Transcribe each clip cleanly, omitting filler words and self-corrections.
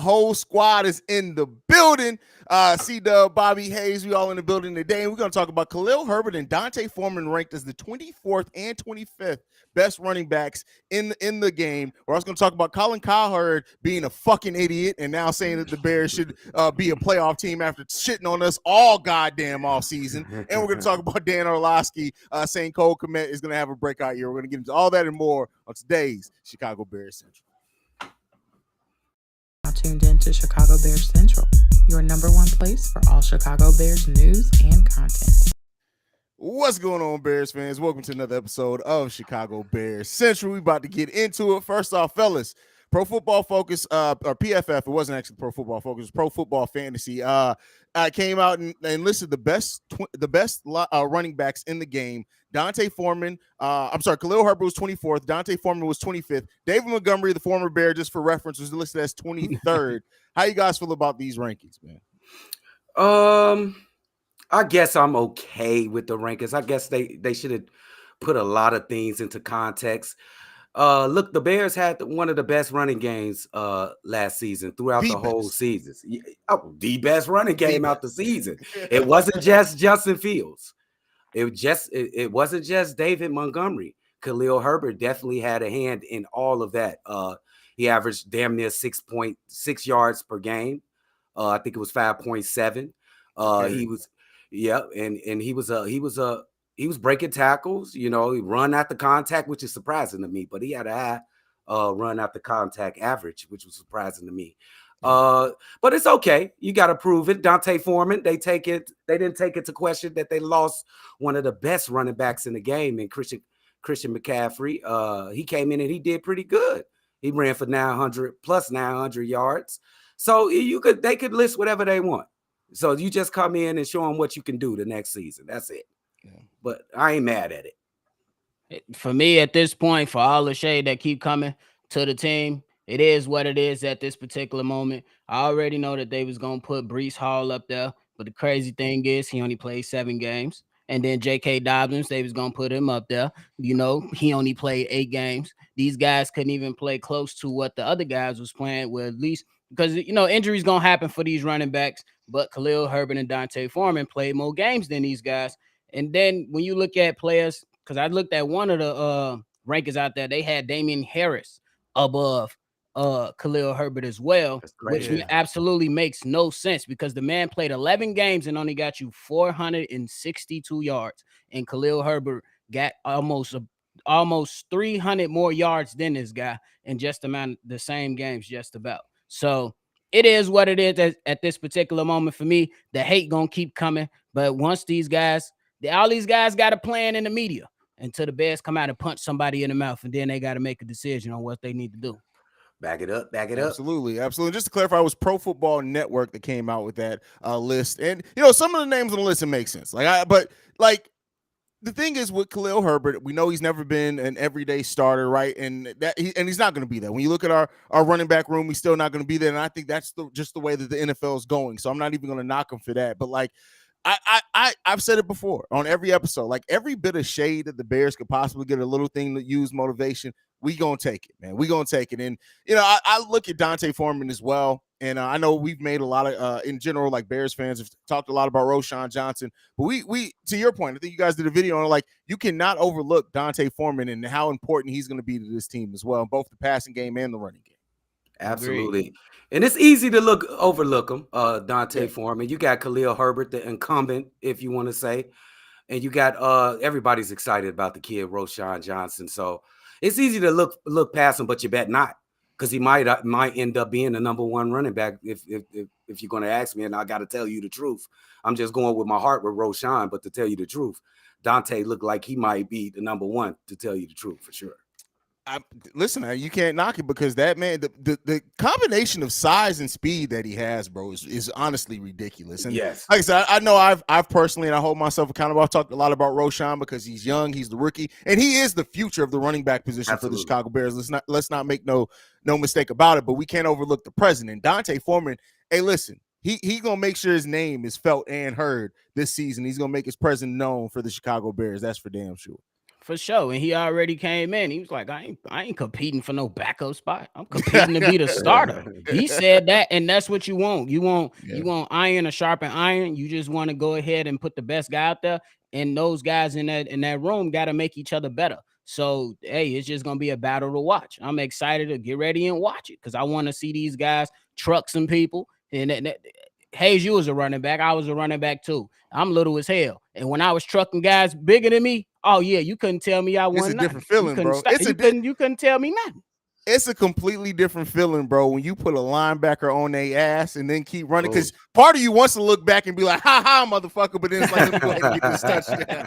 whole squad is in the building. C-Dub, Bobby, Haize, we all in the building today. And we're going to talk about Khalil Herbert and D'Onta Foreman ranked as the 24th and 25th best running backs in the game. We're also going to talk about Colin Cowherd being a fucking idiot and now saying that the Bears should be a playoff team after shitting on us all goddamn offseason. And we're going to talk about Dan Orlovsky saying Cole Kmet is going to have a breakout year. We're going to get into all that and more on today's Chicago Bears Central. Tuned in to Chicago Bears Central, your number one place for all Chicago Bears news and content. What's going on, Bears fans? Welcome to another episode of Chicago Bears Central. We about to get into it. First off, fellas, Pro Football Focus, or PFF, it wasn't actually Pro Football Focus, it was Pro Football Fantasy. Came out and listed the best running backs in the game. Khalil Herbert was 24th. D'Onta Foreman was 25th. David Montgomery, the former Bear, just for reference, was listed as 23rd. How you guys feel about these rankings, man? I guess I'm okay with the rankings. I guess they should have put a lot of things into context. Look, the Bears had one of the best running games last season throughout the whole season. The best running game out the season. It wasn't just Justin Fields. It wasn't just David Montgomery. Khalil Herbert definitely had a hand in all of that. He averaged damn near 6.6 yards per game. I think it was 5.7. He was breaking tackles. You know, he run at the contact, which is surprising to me. But he had a high run at the contact average, which was surprising to me. But it's okay. You got to prove it. D'Onta Foreman, they didn't take it to question that they lost one of the best running backs in the game, and Christian McCaffrey. He came in and he did pretty good. He ran for 900 yards. So they could list whatever they want. So you just come in and show them what you can do the next season. That's it. Yeah. But I ain't mad at it. For me, at this point, for all the shade that keep coming to the team, it is what it is at this particular moment. I already know that they was going to put Breece Hall up there, but the crazy thing is he only played 7 games. And then J.K. Dobbins, they was going to put him up there. You know, he only played 8 games. These guys couldn't even play close to what the other guys was playing with, at least because, you know, injuries going to happen for these running backs. But Khalil Herbert and D'Onta Foreman played more games than these guys. And then when you look at players, because I looked at one of the rankings out there, they had Damian Harris above Khalil Herbert as well, which absolutely makes no sense because the man played 11 games and only got you 462 yards, and Khalil Herbert got almost 300 more yards than this guy in just the same games, just about. So it is what it is at this particular moment for me. The hate gonna keep coming, but once all these guys got a plan in the media until the Bears come out and punch somebody in the mouth, and then they got to make a decision on what they need to do. Back it up. Absolutely. Just to clarify, it was Pro Football Network that came out with that list. And, you know, some of the names on the list, it makes sense. But the thing is with Khalil Herbert, we know he's never been an everyday starter, right? And he's not going to be that. When you look at our running back room, he's still not going to be there. And I think that's just the way that the NFL is going. So I'm not even going to knock him for that. But, I've said it before on every episode, every bit of shade that the Bears could possibly get, a little thing to use motivation, we gonna take it, man. We gonna take it. And, you know, I look at D'Onta Foreman as well. And I know we've made a lot of, in general, Bears fans have talked a lot about Roschon Johnson. But we to your point, I think you guys did a video on you cannot overlook D'Onta Foreman and how important he's going to be to this team as well, in both the passing game and the running game. Absolutely. Agreed. And it's easy to overlook him, D'Onta Foreman. You got Khalil Herbert, the incumbent, if you want to say. And you got everybody's excited about the kid, Roschon Johnson. So it's easy to look past him, but you bet not, because he might end up being the number 1 running back if you're going to ask me, and I got to tell you the truth. I'm just going with my heart with Roschon, but to tell you the truth, D'Onta looked like he might be the number 1, to tell you the truth, for sure. Listen, you can't knock it because that man, the combination of size and speed that he has, bro, is honestly ridiculous. And yes, like I said, I know I've personally, and I hold myself accountable, I've talked a lot about Roschon because he's young, he's the rookie, and he is the future of the running back position Absolutely. For the Chicago Bears. Let's not make no mistake about it. But we can't overlook the present. And D'Onta Foreman, hey, listen, he gonna make sure his name is felt and heard this season. He's gonna make his presence known for the Chicago Bears. That's for damn sure. For sure. And he already came in. He was like, I ain't competing for no backup spot. I'm competing to be the starter. He said that, and that's what you want. You want iron to sharpen iron. You just want to go ahead and put the best guy out there. And those guys in that room got to make each other better. So hey, it's just gonna be a battle to watch. I'm excited to get ready and watch it because I want to see these guys truck some people. And Haize, you was a running back. I was a running back too. I'm little as hell. And when I was trucking guys bigger than me, oh yeah, you couldn't tell me I won. It's a different feeling, bro. You couldn't tell me nothing. It's a completely different feeling, bro, when you put a linebacker on their ass and then keep running. Because part of you wants to look back and be like, ha ha, motherfucker, but then it's like, let me go ahead and get this touchdown.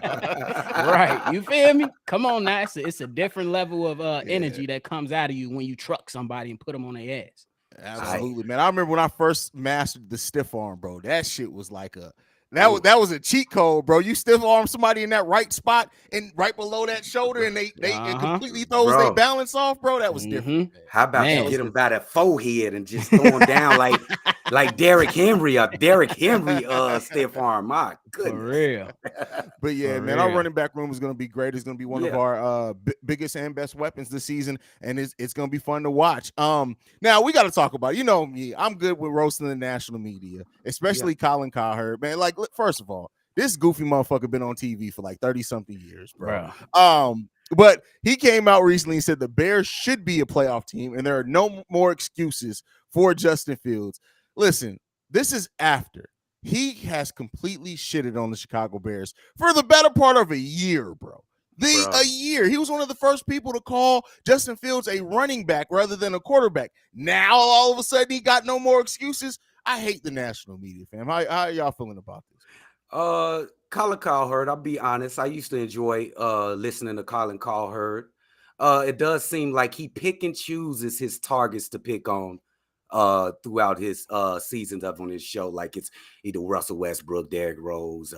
Right. You feel me? Come on now. It's a different level of energy that comes out of you when you truck somebody and put them on their ass. Absolutely, man. I remember when I first mastered the stiff arm, bro. That shit was like that was a cheat code, bro. You stiff arm somebody in that right spot and right below that shoulder, and it completely throws their balance off, bro. That was different. How about you get him by that forehead and just throw him down like Derrick Henry stiff arm? My goodness, for real. But yeah, man, our running back room is going to be great. It's going to be one of our biggest and best weapons this season, and it's going to be fun to watch. Now we got to talk about it. You know me, I'm good with roasting the national media, especially Khalil Herber, man. Like, first of all, this goofy motherfucker been on TV for like 30-something years, bro. But he came out recently and said the Bears should be a playoff team, and there are no more excuses for Justin Fields. Listen, this is after he has completely shitted on the Chicago Bears for the better part of a year, bro. A year. He was one of the first people to call Justin Fields a running back rather than a quarterback. Now, all of a sudden, he got no more excuses. I hate the national media, fam. How y'all feeling about this? Khalil Herber, I'll be honest. I used to enjoy listening to Khalil Herber. It does seem like he pick and chooses his targets to pick on throughout his seasons up on his show. Like it's either Russell Westbrook, Derrick Rose,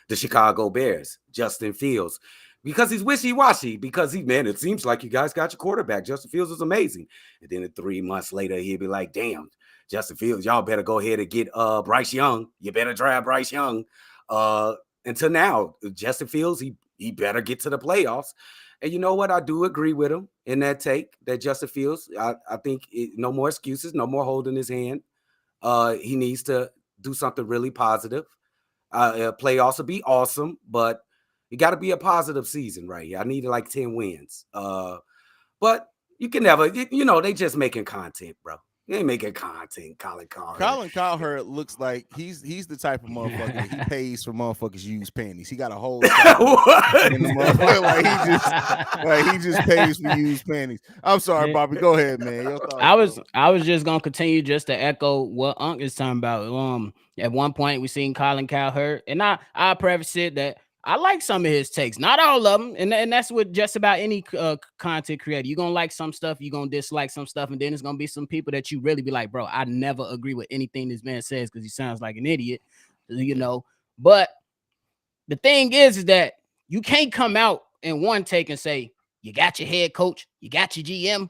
the Chicago Bears, Justin Fields. Because he's wishy-washy, because it seems like you guys got your quarterback. Justin Fields is amazing. And then 3 months later, he'll be like, damn, Justin Fields, y'all better go ahead and get Bryce Young. You better draft Bryce Young. Until now, Justin Fields, he better get to the playoffs. And you know what? I do agree with him in that take that Justin Fields, I think no more excuses, no more holding his hand. He needs to do something really positive. Playoffs will be awesome, but it got to be a positive season right here. I need like 10 wins. But you can never, they just making content, bro. They ain't making content, Khalil Herber looks like he's the type of motherfucker that he pays for motherfuckers use panties. He got a whole in the motherfucker, he just pays for used panties. I'm sorry, Bobby. Go ahead, man. Your thoughts, I was just gonna continue just to echo what Unc is talking about. At one point we seen Khalil Herber, and I preface it that I like some of his takes, not all of them, and that's with just about any content creator. You're gonna like some stuff, you're gonna dislike some stuff, and then there's gonna be some people that you really be like, bro, I never agree with anything this man says because he sounds like an idiot, But the thing is that you can't come out in one take and say you got your head coach, you got your GM,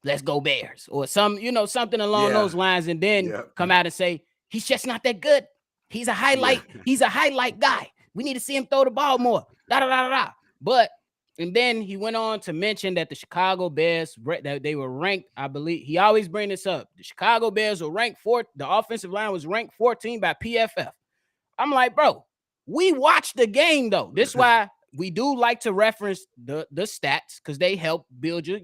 let's go Bears, or something along those lines, and then come out and say he's just not that good. He's a highlight. He's a highlight guy. We need to see him throw the ball more. But, and then he went on to mention that the Chicago Bears, that they were ranked, I believe, he always bring this up. The Chicago Bears were ranked 4th. The offensive line was ranked 14 by PFF. I'm like, bro, we watched the game, though. This is why we do like to reference the stats, because they help build your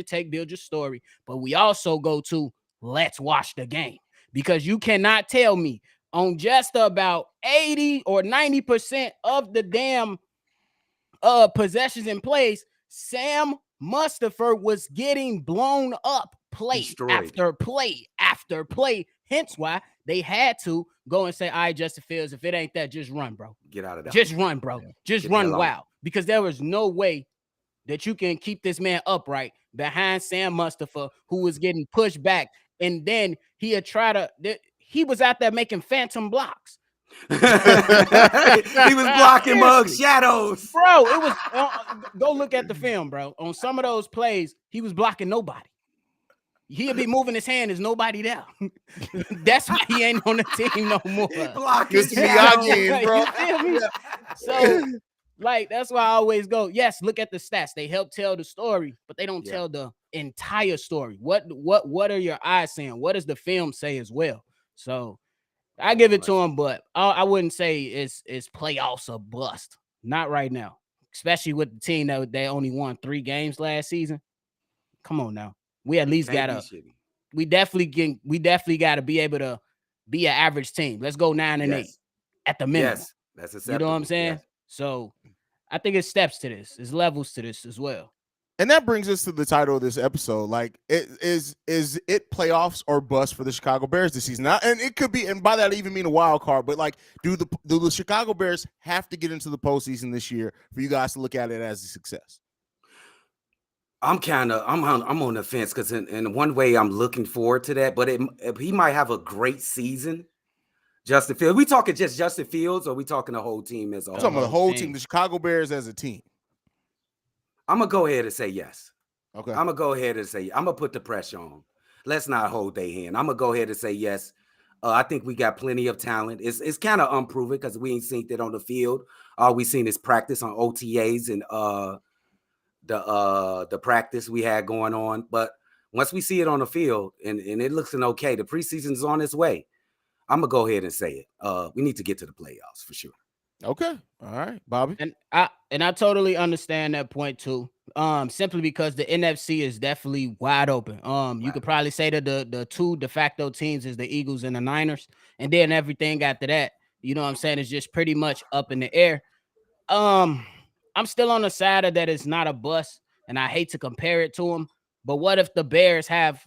take, build your story. But we also go to, let's watch the game. Because you cannot tell me on just about 80 or 90% of the damn possessions in plays, Sam Mustipher was getting blown up play after play after play. Hence why they had to go and say, all right, Justin Fields, if it ain't that, just run, bro. Get out of there. Just run, bro. Just run wild. Because there was no way that you can keep this man upright behind Sam Mustipher, who was getting pushed back. And then he was out there making phantom blocks. He was blocking mug shadows, bro. It was go look at the film, bro. On some of those plays, he was blocking nobody. He'll be moving his hand. There's nobody there. That's why he ain't on the team no more. He blocking shadows, bro. So Like, that's why I always go, yes, look at the stats. They help tell the story, but they don't tell the entire story. What are your eyes saying? What does the film say as well? So I give it to him, but I wouldn't say it's playoffs a bust. Not right now. Especially with the team that they only won 3 games last season. Come on now. We at least gotta we definitely gotta be able to be an average team. Let's go 9-8 at the minimum. Yes, that's acceptable. You know what I'm saying? Yes. So I think it's steps to this. It's levels to this as well. And that brings us to the title of this episode. Like, is it playoffs or bust for the Chicago Bears this season? And it could be, and by that I even mean a wild card. But like, do the Chicago Bears have to get into the postseason this year for you guys to look at it as a success? I'm on the fence because in one way I'm looking forward to that, but he might have a great season. Justin Fields. We talking just Justin Fields, or we talking the whole team as a whole? I'm talking about the whole team, the Chicago Bears as a team. I'm gonna go ahead and say yes. Okay. I'm gonna go ahead and say I'm gonna put the pressure on. Let's not hold their hand. I'm gonna go ahead and say yes. I think we got plenty of talent. It's kind of unproven because we ain't seen it on the field. All we seen is practice on OTAs and the practice we had going on. But once we see it on the field and it looks okay, the preseason's on its way. I'm gonna go ahead and say it. We need to get to the playoffs for sure. Okay. All right, Bobby. And I totally understand that point too. Simply because the NFC is definitely wide open. You could probably say that the 2 de facto teams is the Eagles and the Niners, and then everything after that, you know what I'm saying, is just pretty much up in the air. I'm still on the side of that it's not a bust, and I hate to compare it to them, but what if the Bears have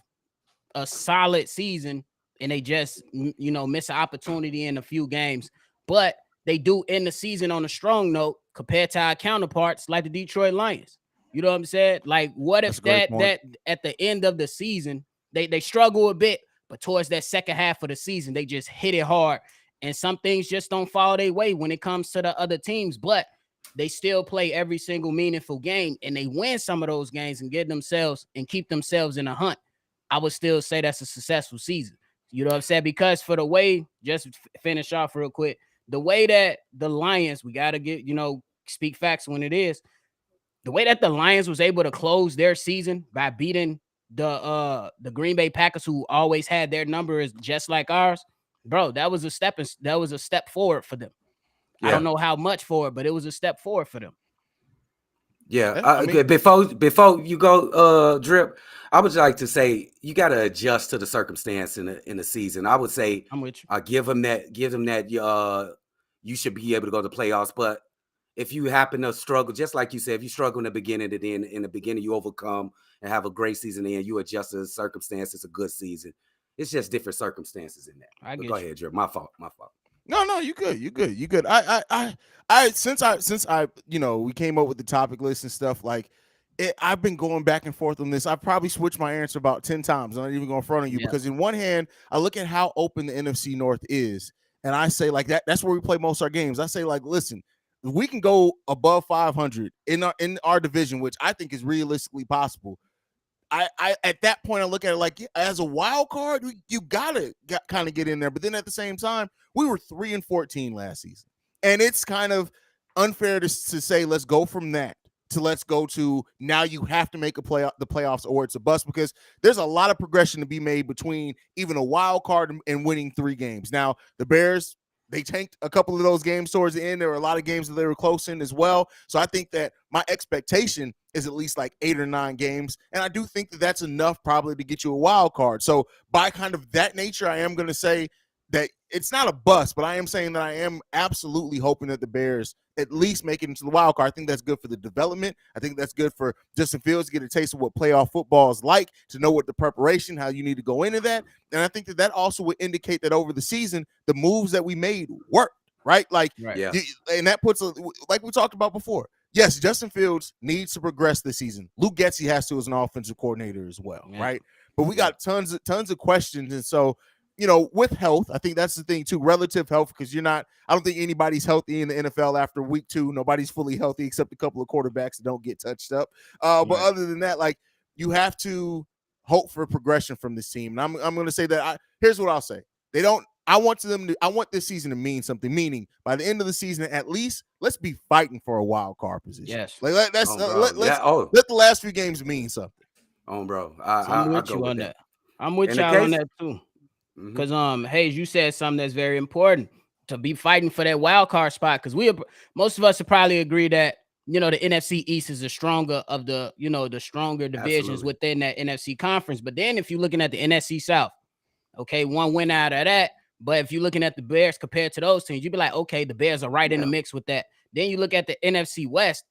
a solid season and they just, miss an opportunity in a few games, but they do end the season on a strong note compared to our counterparts like the Detroit Lions? You know what I'm saying? Like, what if that at the end of the season, they struggle a bit, but towards that second half of the season, they just hit it hard, and some things just don't fall their way when it comes to the other teams, but they still play every single meaningful game, and they win some of those games and get themselves and keep themselves in a hunt. I would still say that's a successful season. You know what I'm saying? Because for the way, just finish off real quick, the way that the Lions, we got to get, speak facts when it is, the way that the Lions was able to close their season by beating the Green Bay Packers, who always had their numbers just like ours, bro, that was a step forward for them. Yeah. I don't know how much forward, but it was a step forward for them. Yeah. Before you go, Drip, I would like to say you got to adjust to the circumstance in the season. I would say I'm with you. Give them that you should be able to go to playoffs. But if you happen to struggle, just like you said, if you struggle in the beginning, and then in the beginning you overcome and have a great season, and you adjust to the circumstance, it's a good season. It's just different circumstances in that. Go ahead, Drip. My fault. No, you good. I since we came up with the topic list and stuff, like I've been going back and forth on this. I've probably switched my answer about 10 times. I'm not even going in front of you because in one hand, I look at how open the NFC North is, and I say like that's where we play most of our games. I say like, listen, we can go above 500 in our division, which I think is realistically possible. I at that point I look at it like as a wild card, you gotta kind of get in there. But then at the same time, we were 3-14 last season, and it's kind of unfair to say let's go from that to let's go to now you have to make the playoffs or it's a bust, because there's a lot of progression to be made between even a wild card and winning 3 games. Now the Bears, they tanked a couple of those games towards the end. There were a lot of games that they were close in as well. So I think that my expectation is at least like 8 or 9 games. And I do think that that's enough probably to get you a wild card. So by kind of that nature, I am going to say that it's not a bust, but I am saying that I am absolutely hoping that the Bears at least make it into the wild card. I think that's good for the development. I think that's good for Justin Fields to get a taste of what playoff football is like, to know what the preparation, how you need to go into that. And I think that also would indicate that over the season, the moves that we made worked, right? Like, and that puts, like we talked about before, yes, Justin Fields needs to progress this season. Luke Getsy has to as an offensive coordinator as well, right? But we got tons of questions. And so, with health, I think that's the thing too, relative health, because I don't think anybody's healthy in the NFL after week 2. Nobody's fully healthy except a couple of quarterbacks that don't get touched up. But other than that, like, you have to hope for progression from this team. And I'm going to say that here's what I'll say. I want this season to mean something. Meaning, by the end of the season, at least let's be fighting for a wild card position. Yes. Like let's Oh, let the last few games mean something. bro, So I'm I with go you with on that. that. I'm with In the y'all on case- that too. Mhm. Because Haize, you said something that's very important to be fighting for that wild card spot. Because most of us would probably agree that the NFC East is the stronger of the the stronger divisions Absolutely. within that NFC conference. But then if you're looking at the NFC South, okay, one win out of that. But if you're looking at the Bears compared to those teams, you'd be like, okay, the Bears are right in the mix with that. Then you look at the NFC West.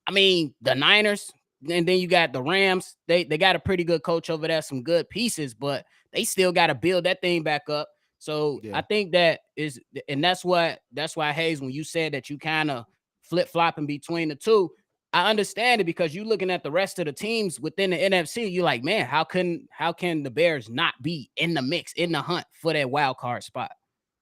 I mean, the Niners, and then you got the Rams. They got a pretty good coach over there, some good pieces, but they still got to build that thing back up. So I think that is, and that's why Haize, when you said that you kind of flip flopping between the two, I understand it because you're looking at the rest of the teams within the NFC. You're like, man, how can the Bears not be in the mix, in the hunt for that wild card spot?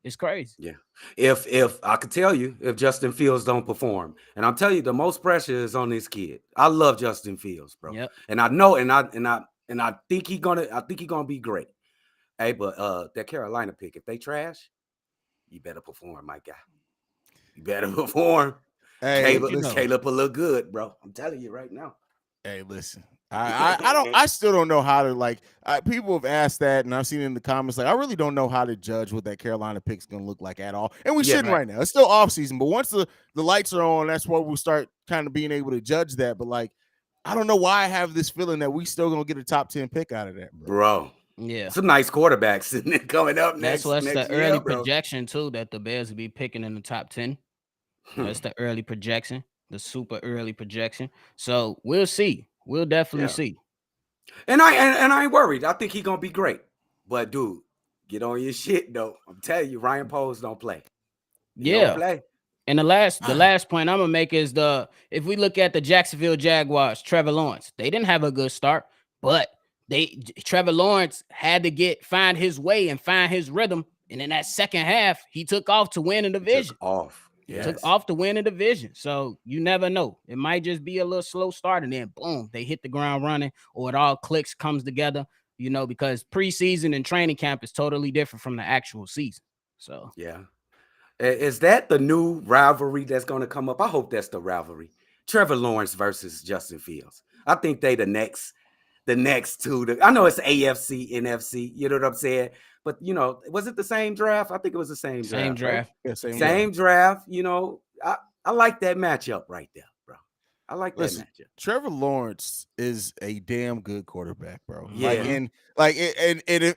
It's crazy. Yeah. If I could tell you, if Justin Fields don't perform, and I'll tell you, the most pressure is on this kid. I love Justin Fields, bro. Yep. And I know, and I think he's gonna be great. Hey, but that Carolina pick, if they trash, you better perform, my guy. You better perform. Hey, Caleb will look good, bro. I'm telling you right now. Hey, listen. I still don't know how to people have asked that, and I've seen it in the comments. Like, I really don't know how to judge what that Carolina pick's gonna look like at all. And we shouldn't right now. It's still off season, but once the lights are on, that's where we'll start kind of being able to judge that. But like, I don't know why I have this feeling that we still gonna get a top 10 pick out of that, bro. Yeah, some nice quarterbacks coming up that's next. What's next the year, early bro. projection too that the Bears will be picking in the top 10. That's the early projection, the super early projection. So we'll see. We'll definitely see. And I ain't worried. I think he's gonna be great. But dude, get on your shit though. I'm telling you, Ryan Poles don't play. He don't play. And the last point I'm gonna make is if we look at the Jacksonville Jaguars, Trevor Lawrence, they didn't have a good start, but Trevor Lawrence had to find his way and find his rhythm. And in that second half, he took off to win the division. Took off to win the division. So you never know. It might just be a little slow start, and then boom, they hit the ground running, or it all clicks, comes together, because preseason and training camp is totally different from the actual season. So is that the new rivalry that's going to come up? I hope that's the rivalry. Trevor Lawrence versus Justin Fields. I think they the next two. I know it's AFC, NFC, you know what I'm saying? But, was it the same draft? I think it was the same draft. Draft. Right? Yeah, same draft. I like that matchup right there, bro. I like that matchup. Trevor Lawrence is a damn good quarterback, bro. Yeah. And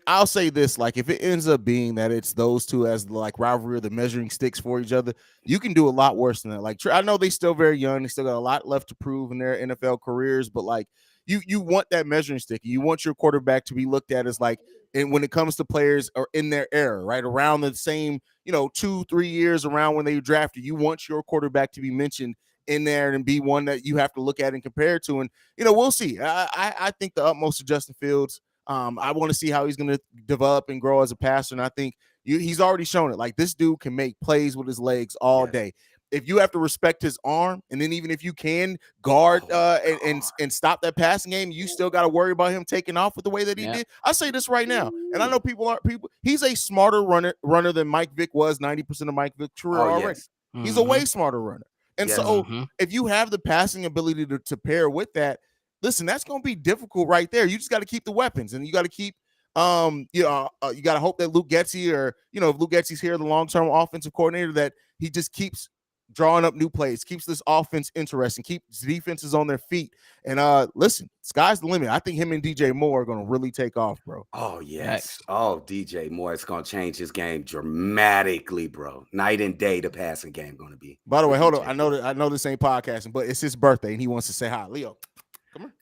I'll say this, like, if it ends up being that it's those two as like rivalry or the measuring sticks for each other, you can do a lot worse than that. Like, I know they still very young, they still got a lot left to prove in their NFL careers, but like you want that measuring stick. You want your quarterback to be looked at as like, and when it comes to players or in their era, right around the same, 2-3 years around when they drafted, you want your quarterback to be mentioned in there and be one that you have to look at and compare to. And, we'll see. I think the utmost of Justin Fields. I want to see how he's going to develop and grow as a passer. And I think he's already shown it. Like, this dude can make plays with his legs all day. If you have to respect his arm, and then even if you can guard and stop that passing game, you still got to worry about him taking off with the way that he did. I'll say this right now, and I know people. He's a smarter runner than Mike Vick was 90% of Mike Vick's career already. Yes. He's a way smarter runner. And so if you have the passing ability to pair with that, listen, that's going to be difficult right there. You just got to keep the weapons, and you got to keep you got to hope that Luke Getsy, or if Luke Getsy's here, the long-term offensive coordinator, that he just keeps drawing up new plays, keeps this offense interesting, keeps defenses on their feet. And listen, sky's the limit. I think him and DJ Moore are going to really take off, bro. Oh, yes. Oh, DJ Moore is going to change his game dramatically, bro. Night and day, the passing game going to be. By the way, hold on. I know this ain't podcasting, but it's his birthday, and he wants to say hi. Leo,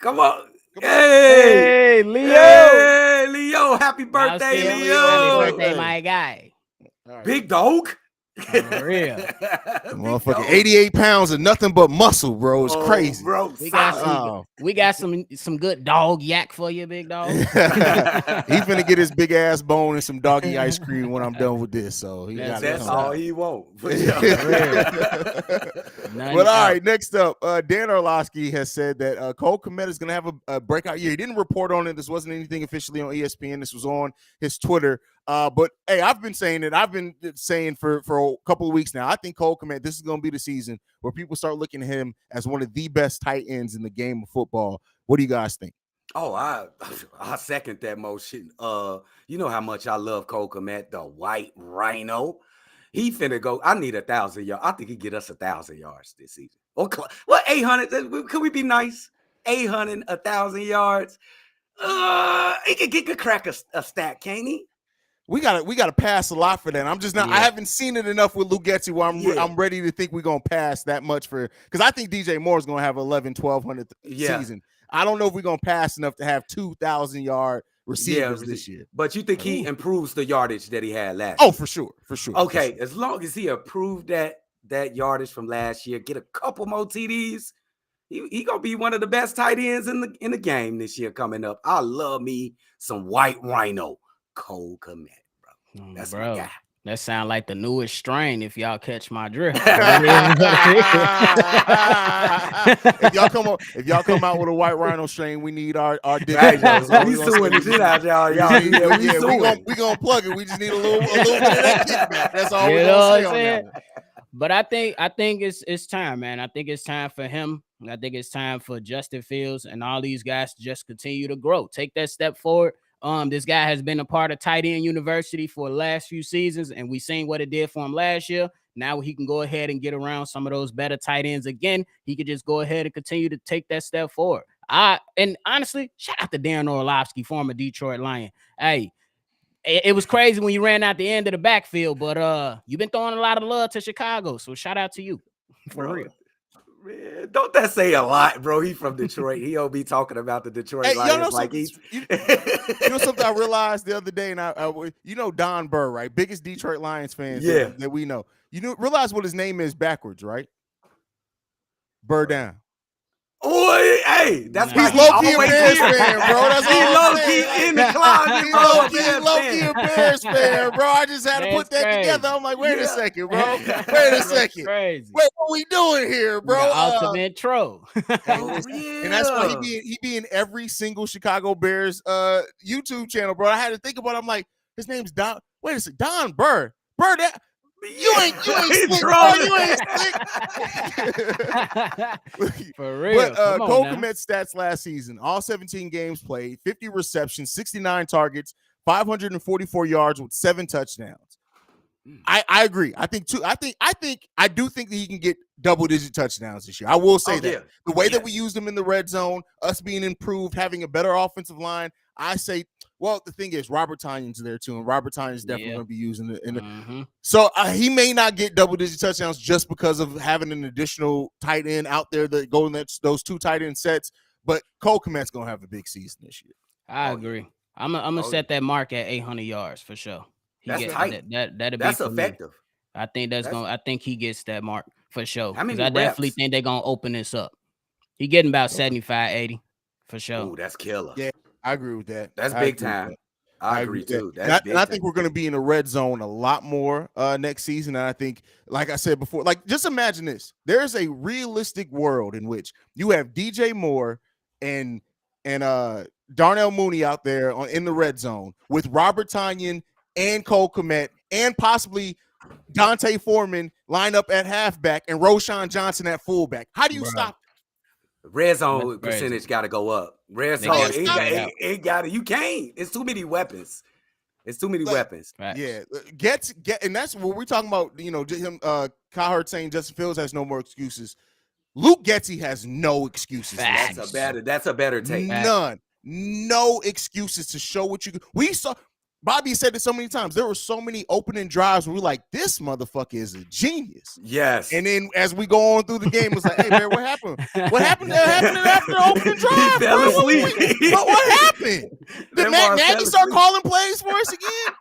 come on. Hey, Leo. Hey, Leo. Happy birthday, Leo. Happy birthday, my guy. Right. Big dog. For real. Motherfucking 88 pounds of nothing but muscle, bro. It's crazy. Bro, We got solid. some good dog yak for you, big dog. He's finna get his big ass bone and some doggy ice cream when I'm done with this. So That's all he won't. But all right, next up, Dan Orlovsky has said that Cole Kmet is going to have a breakout year. He didn't report on it. This wasn't anything officially on ESPN. This was on his Twitter. But hey, I've been saying for a couple of weeks now. I think Cole Kmet, this is going to be the season where people start looking at him as one of the best tight ends in the game of football. What do you guys think? Oh, I second that motion. You know how much I love Cole Kmet, the white rhino. He finna go. I need 1,000 yards. I think he get us 1,000 yards this season. Or what? 800? Could we be nice? 800, 1,000 yards. He could crack a stat, can't he? We gotta pass a lot for that. I'm just not. I haven't seen it enough with Luke Getsy where I'm ready to think we're gonna pass that much for, because I think DJ Moore is gonna have 1,100 season. I don't know if we're gonna pass enough to have 2,000 yard receivers this year. But you think he improves the yardage that he had last year? Oh, for sure. Okay, for sure. As long as he improved that yardage from last year, get a couple more TDs, he gonna be one of the best tight ends in the game this year coming up. I love me some white rhino, Cole Kmet, bro. That's my guy. That sound like the newest strain, if y'all catch my drift. if y'all come out with a white rhino strain, we need our dick. Right, we suing the shit out y'all. We gonna plug it. We just need a little bit of that kickback. That's all we're gonna say on that one. But I think it's time, man. I think it's time for him. I think it's time for Justin Fields and all these guys to just continue to grow. Take that step forward. This guy has been a part of tight end university for the last few seasons, and we seen what it did for him last year. Now he can go ahead and get around some of those better tight ends again. He could just go ahead and continue to take that step forward. And honestly, shout out to Dan Orlovsky, former Detroit Lion. Hey, it was crazy when you ran out the end of the backfield, but you've been throwing a lot of love to Chicago, so shout out to you for real. Man, don't that say a lot, bro? He from Detroit. He'll be talking about the Detroit Lions like he's. You know something I realized the other day, and you know Don Burr, right? Biggest Detroit Lions fans that we know. Realize what his name is backwards, right? Burr down. Oh, hey, that's he's low-key a Bears fan, bro. That's he's low-key in the closet. He's low-key a Bears fan, bro. I just had to put that together. I'm like, wait a second, bro. Wait a second. Crazy. Wait, what we doing here, bro? Ultimate troll. And that's why he be in every single Chicago Bears YouTube channel, bro. I had to think about it. I'm like, his name's Don. Wait a second, Don Burr. Burr, that. You ain't slick, bro. You ain't slick. For real. But Cole Kmet's stats last season: all 17 games played, 50 receptions, 69 targets, 544 yards with 7 touchdowns. I agree. I do think that he can get double-digit touchdowns this year. I will say that. Yeah. The way that we used him in the red zone, us being improved, having a better offensive line, I say, well, the thing is, Robert Tonyan's there too, and Robert Tonyan's definitely going to be using it. So he may not get double-digit touchdowns just because of having an additional tight end out there that go in those 2 tight end sets. But Cole Kmet's going to have a big season this year. I agree. I'm gonna set that mark at 800 yards for sure. That's tight. That's effective. I think I think he gets that mark for sure. I definitely think they're gonna open this up. He getting about 75, 80 for sure. Oh, that's killer. Yeah, I agree with that. That's big time. I agree too. I think we're going to be in the red zone a lot more next season. And I think, like I said before, like just imagine this: there's a realistic world in which you have DJ Moore and Darnell Mooney out there in the red zone with Robert Tonyan and Cole Kmet and possibly D'Onta Foreman line up at halfback and Roschon Johnson at fullback. How do you stop? Red zone percentage got to go up. Red zone, it got to. You can't. It's too many weapons. Right. Yeah, and that's what we're talking about. You know, him, Kyle Hurts saying Justin Fields has no more excuses. Luke Getsy has no excuses. That's a better take. None. No excuses to show what you. We saw. Bobby said it so many times. There were so many opening drives where we're like, this motherfucker is a genius. Yes. And then as we go on through the game, it's like, hey, man, what happened? What happened after the opening drive? He fell asleep. What happened? Did Matt Nagy start calling plays for us again?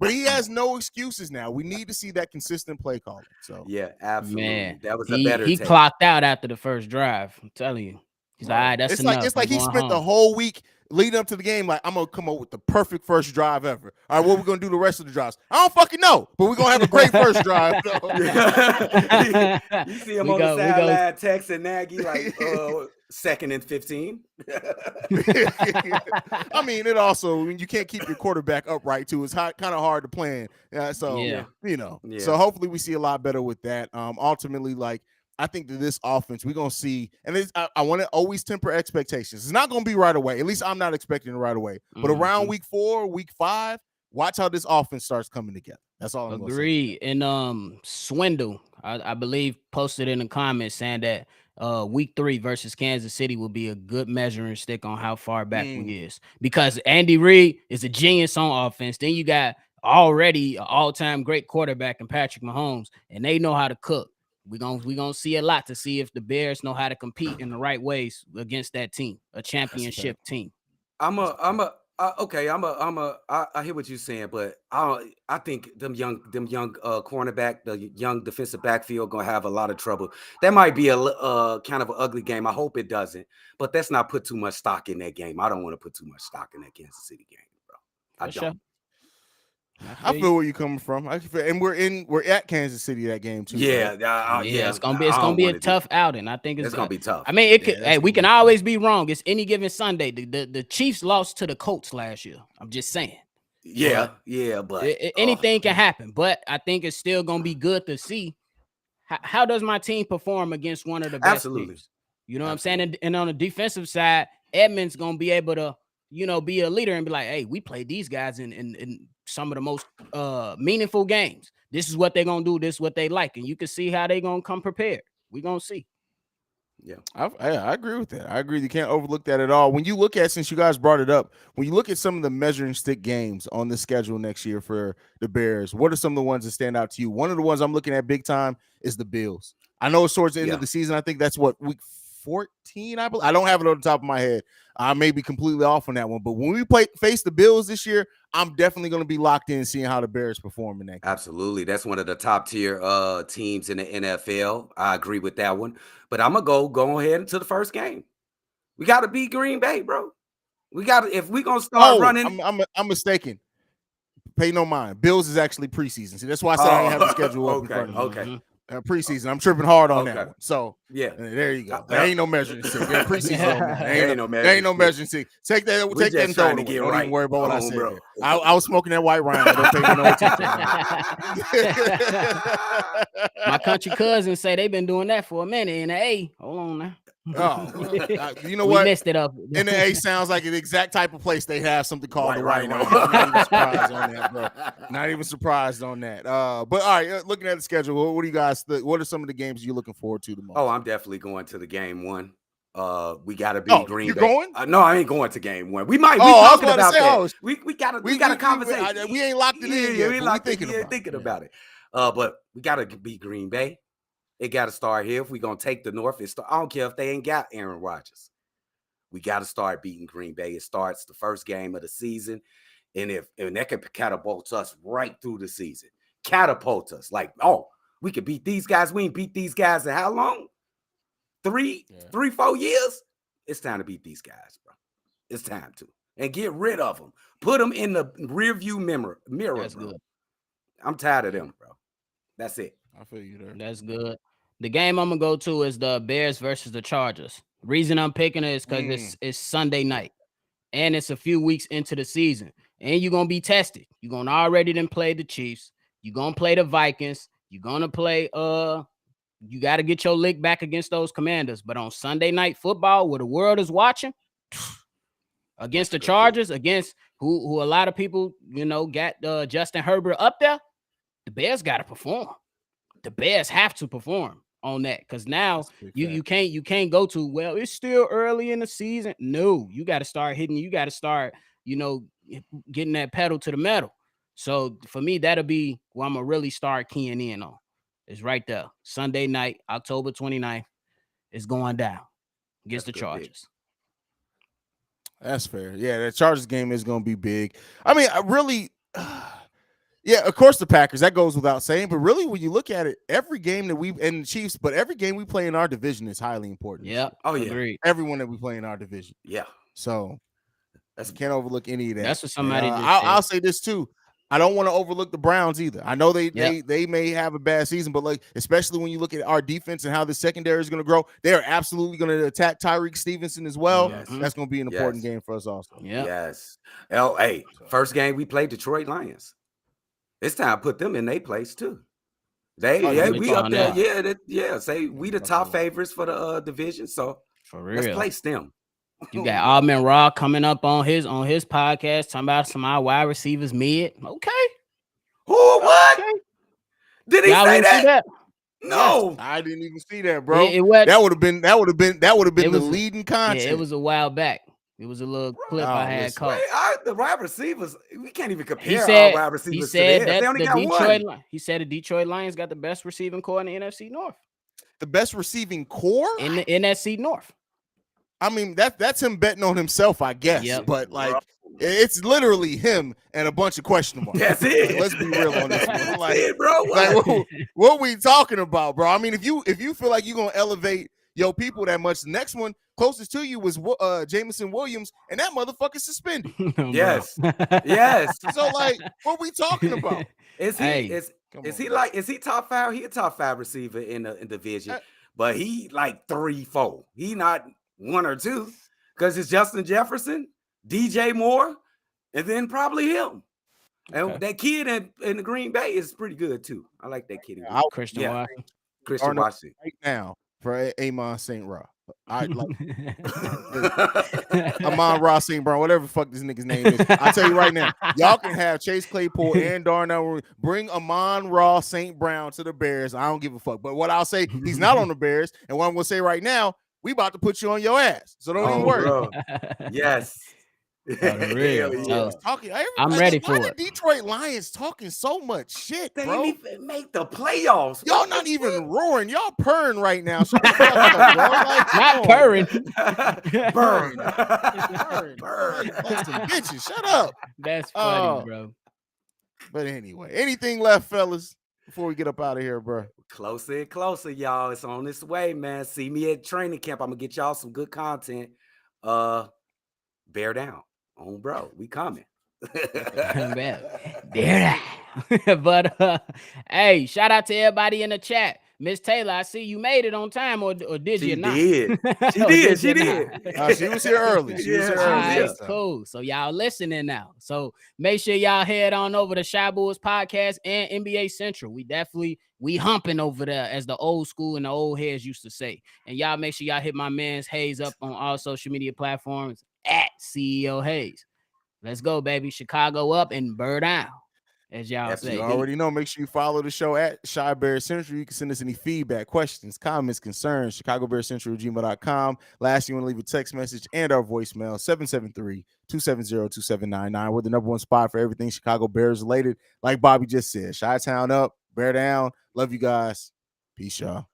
But he has no excuses now. We need to see that consistent play calling. So yeah, absolutely. Man, That was a better he take. clocked out after the first drive. I'm telling you. He's like, all right, that's it's like enough. I'm he going spent the home. whole week leading up to the game. Like, I'm gonna come up with the perfect first drive ever. All right, what we're gonna do the rest of the drives? I don't fucking know, but we're gonna have a great first drive. You see him We on go- the we go- sideline texting Nagy like 2nd and 15. I mean, it also you can't keep your quarterback upright too. It's kind of hard to plan. So Yeah. you know. Yeah. So hopefully we see a lot better with that. Ultimately, like I think that this offense we're gonna see, and I want to always temper expectations. It's not gonna be right away. At least I'm not expecting it right away. But around week 4, week 5, watch how this offense starts coming together. That's all I'm gonna say. Agreed. And Swindle, I believe, posted in the comments saying that week 3 versus Kansas City will be a good measuring stick on how far back we is, because Andy Reid is a genius on offense. Then you got already an all-time great quarterback in Patrick Mahomes, and they know how to cook. We're gonna see a lot to see if the Bears know how to compete in the right ways against that team, a championship team. I hear what you're saying, but I think them young cornerback, the young defensive backfield gonna have a lot of trouble. That might be a kind of an ugly game. I hope it doesn't, but let's not put too much stock in that game. I don't want to put too much stock in that Kansas City game, bro. I don't. I feel where you're coming from. And we're at Kansas City that game too. Yeah, right? It's gonna be a tough outing. I think it's gonna be tough. I mean, it could. Hey, we can always be wrong. It's any given Sunday. The Chiefs lost to the Colts last year. I'm just saying. But anything can happen. But I think it's still gonna be good to see how does my team perform against one of the best teams. You know what I'm saying? And on the defensive side, Edmonds gonna be able to be a leader and be like, hey, we played these guys in some of the most meaningful games. This is what they're gonna do. This is what they like, and you can see how they're gonna come prepared. We're gonna see. Yeah, I agree with that. I agree. You can't overlook that at all. When you look at, since you guys brought it up, when you look at some of the measuring stick games on the schedule next year for the Bears, what are some of the ones that stand out to you? One of the ones I'm looking at big time is the Bills. I know it's towards the end of the season. I think that's what, week 14, I believe. I don't have it on the top of my head. I may be completely off on that one. But when we face the Bills this year, I'm definitely going to be locked in seeing how the Bears perform in that game. Absolutely. That's one of the top tier teams in the NFL. I agree with that one. But I'm going to go ahead into the first game. We got to beat Green Bay, bro. We got to, if we're going to start running. I'm mistaken. Pay no mind. Bills is actually preseason. See, that's why I said I didn't have the schedule up in front of me. Okay. Preseason. I'm tripping hard on that one. So there you go. There ain't no measuring stick. Preseason. There ain't no measuring stick. Take that and throw it away. Don't even worry about what I said. There. I was smoking that white Rhino. Don't pay me no attention. My country cousins say they've been doing that for a minute in the A. Hold on now. You know what? We messed it up. In the A sounds like the exact type of place they have something called the Rhino. I'm not even surprised on that, bro. Not even surprised on that. But all right, looking at the schedule, what do you guys think? What are some of the games you're looking forward to the most? Oh, I'm definitely going to the game one. We gotta beat Green Bay. Going? No, I ain't going to game one. We might. We talking about that. We got a conversation. We ain't locked it in yet. We locked thinking about it. But we gotta beat Green Bay. It got to start here. If we're going to take the North, I don't care if they ain't got Aaron Rodgers. We got to start beating Green Bay. It starts the first game of the season. And that could catapult us right through the season. Catapult us. Like, we could beat these guys. We ain't beat these guys in how long? 3, 4 years? It's time to beat these guys, bro. It's time to. And get rid of them. Put them in the rearview mirror. That's bro. good. I'm tired of them, bro. That's it. I feel you there. That's good. The game I'm gonna go to is the Bears versus the Chargers. Reason I'm picking it is because it's Sunday night, and it's a few weeks into the season, and you're gonna be tested. You're gonna already then play the Chiefs. You're gonna play the Vikings. You're gonna play. You got to get your lick back against those Commanders. But on Sunday night football, where the world is watching, against the Chargers, against who a lot of people got Justin Herbert up there, the Bears got to perform. The Bears have to perform on that, because now you can't go to, well, it's still early in the season. No, you got to start hitting. You got to start getting that pedal to the metal. So for me, that'll be where I'm gonna really start keying in on. It's right there, Sunday night, October 29th. It's going down against the Chargers. That's fair. Yeah, the Chargers game is going to be big. I mean, I really, Yeah, of course the Packers. That goes without saying. But really, when you look at it, every game that and the Chiefs, but every game we play in our division is highly important. Yeah. Oh yeah. Agreed. Everyone that we play in our division. Yeah. So can't overlook any of that. That's what somebody just I'll say this too. I don't want to overlook the Browns either. I know they may have a bad season, but like especially when you look at our defense and how the secondary is going to grow, they are absolutely going to attack Tyreek Stevenson as well. Yes. That's going to be an important game for us also. Yeah. Yes. Hey, first game we played Detroit Lions. It's time to put them in their place too. We up there. Say we the top favorites for the division. So for real, let's place them. You got Alman Raw coming up on his podcast talking about some of our wide receivers mid. Okay. Who? What? Okay. Did he say that? No, yes, I didn't even see that, bro. That would have been the leading content. Yeah, it was a while back. It was a little clip I had caught. The wide receivers, we can't even compare our wide receivers. He said that they only got one. He said the Detroit Lions got the best receiving core in the NFC North. The best receiving core in the NFC North. I mean, that's him betting on himself, I guess. Yep. But like, it's literally him and a bunch of question marks. That's it. Like, let's be real on this one. Like, it, bro. What we talking about, bro? I mean, if you feel like you're gonna elevate your people that much, the next one closest to you was Jameson Williams, and that motherfucker suspended. Yes, yes. So like, what we talking about? Is he top 5? He a top 5 receiver in the division, but he like 3-4. He not 1 or 2 because it's Justin Jefferson, DJ Moore, and then probably him. And that kid in the Green Bay is pretty good too. I like that kid. Christian Washington. Christian Washington right now for Amon St. Ra. I like Amon Ross St. Brown, whatever the fuck this nigga's name is. I'll tell you right now, y'all can have Chase Claypool and Darnell. Bring Amon Ross St. Brown to the Bears. I don't give a fuck. But what I'll say, he's not on the Bears. And what I'm gonna say right now, we about to put you on your ass. So don't even worry. Bro. Yes. I'm ready for it. The Detroit Lions talking so much shit, they bro. didn't even make the playoffs. Y'all not even roaring. Y'all purring right now. Shut the fuck up, bro. Like, not purring. Burn. Like some bitches. Shut up. That's funny, bro. But anyway, anything left, fellas, before we get up out of here, bro? Closer and closer, y'all. It's on this way, man. See me at training camp. I'm gonna get y'all some good content. Bear down. Oh, bro, we coming. Bear down. But hey, shout out to everybody in the chat. Miss Taylor, I see you made it on time, or did you not? She did. She did. She was here early. She was here early. Right, cool. So y'all listening now. So make sure y'all head on over to Shy Bulls Podcast and NBA Central. We humping over there, as the old school and the old heads used to say. And y'all make sure y'all hit my man's Haize up on all social media platforms at CEO Haize. Let's go, baby. Chicago up and Bird down, as y'all say. You already know. Make sure you follow the show at Shy Bear Central. You can send us any feedback, questions, comments, concerns, ChicagoBearCentral@gmail.com. Last, you want to leave a text message and our voicemail, 773-270-2799. We're the #1 spot for everything Chicago Bears related. Like Bobby just said, Chi-Town up, Bear down. Love you guys. Peace, y'all.